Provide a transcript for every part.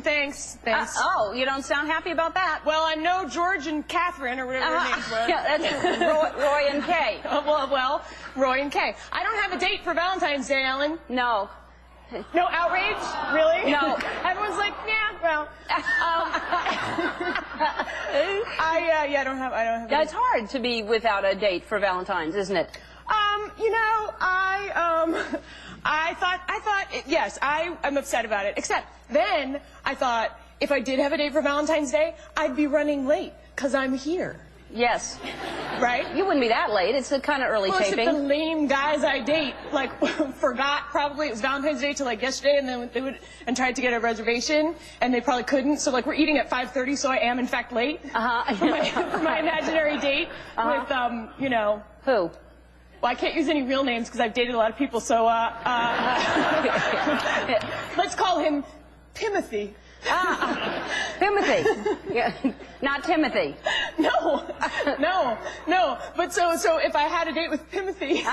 Thanks. Oh, you don't sound happy about that. Well, I know George and Catherine, or whatever their names were. Yeah, that's Roy and Kay. Well, Roy and Kay. I don't have a date for Valentine's Day, Ellen. No. No outrage? Really? No. Everyone's like, yeah, well. I don't have a It's hard to be without a date for Valentine's, isn't it? You know, I thought, yes, I'm upset about it. Except then I thought if I did have a date for Valentine's Day, I'd be running late because I'm here. Yes. Right? You wouldn't be that late. It's a kind of early taping. Except the lame guys I date, like, forgot probably it was Valentine's Day till like yesterday, and then they would tried to get a reservation, and they probably couldn't. So like we're eating at 5:30, so I am in fact late for my imaginary date with you know. Who? Well, I can't use any real names because I've dated a lot of people, so let's call him Timothy. Timothy. Yeah. Not Timothy. No. But so if I had a date with Timothy,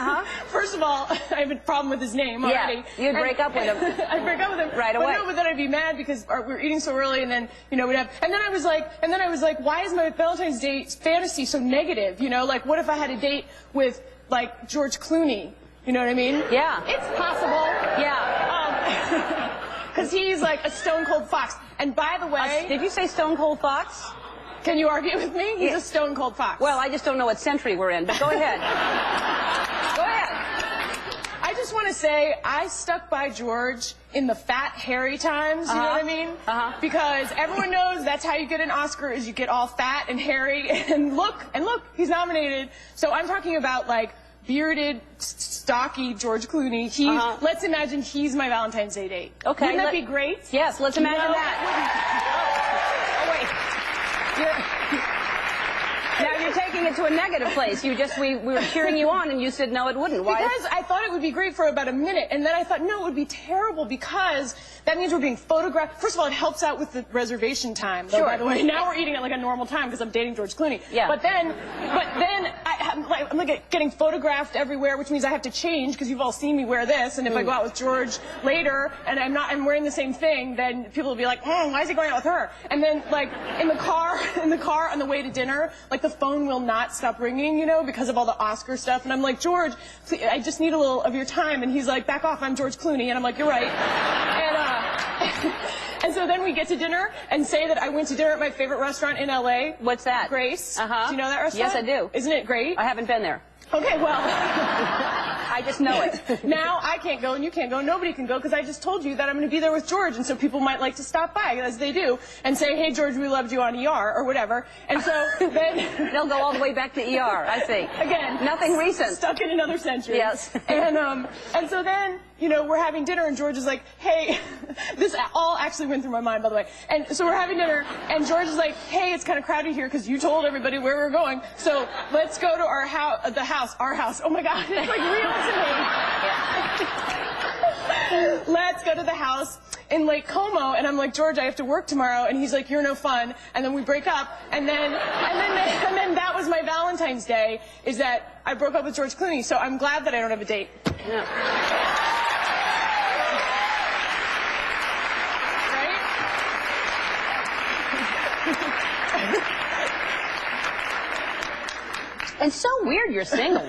first of all, I have a problem with his name already. Yeah, you'd break up with him. I'd break up with him right away. But no, but then I'd be mad because we were eating so early, and then we'd have. And then I was like, why is my Valentine's Day fantasy so negative? You know, like what if I had a date with like George Clooney? You know what I mean? Yeah. It's possible. Yeah. Because he's like a stone cold fox. And by the way... Did you say stone cold fox? Can you argue with me? He's a stone cold fox. Well, I just don't know what century we're in, but go ahead. Go ahead. I just want to say I stuck by George in the fat, hairy times, you know what I mean? Because everyone knows that's how you get an Oscar, is you get all fat and hairy. And look, he's nominated. So I'm talking about like bearded, stocky George Clooney. Let's imagine he's my Valentine's Day date. Okay. Wouldn't that be great? Yes, let's imagine that. Now you're taking it to a negative place. We were cheering you on and you said no, it wouldn't. Why? Because I thought it would be great for about a minute, and then I thought no, it would be terrible because that means we're being photographed. First of all, it helps out with the reservation time. Though, by the way, now we're eating at like a normal time because I'm dating George Clooney. Yeah. But then I'm like getting photographed everywhere, which means I have to change because you've all seen me wear this, and if I go out with George later and I'm wearing the same thing, then people will be like, why is he going out with her? And then like in the car on the way to dinner, like the phone will not stop ringing, you know, because of all the Oscar stuff. And I'm like, George, please, I just need a little of your time. And he's like, back off, I'm George Clooney. And I'm like, you're right. And so then we get to dinner and say that I went to dinner at my favorite restaurant in L.A. What's that? Grace. Do you know that restaurant? Yes, I do. Isn't it great? I haven't been there. Okay, well... I just know it. Now I can't go and you can't go. Nobody can go because I just told you that I'm going to be there with George, and so people might like to stop by, as they do, and say, hey, George, we loved you on ER, or whatever. And so then... They'll go all the way back to ER, I see. Again. Nothing recent. Stuck in another century. Yes. And so then, you know, we're having dinner, and George is like, hey, this all actually went through my mind, by the way. And so we're having dinner, and George is like, hey, it's kind of crowded here because you told everybody where we're going, so let's go to our house, our house. Oh my God, it's like real to me. Let's go to the house in Lake Como, and I'm like, George, I have to work tomorrow, and he's like, you're no fun, and then we break up, and then that was my Valentine's Day, is that I broke up with George Clooney, so I'm glad that I don't have a date. Yeah. Right? It's so weird you're single.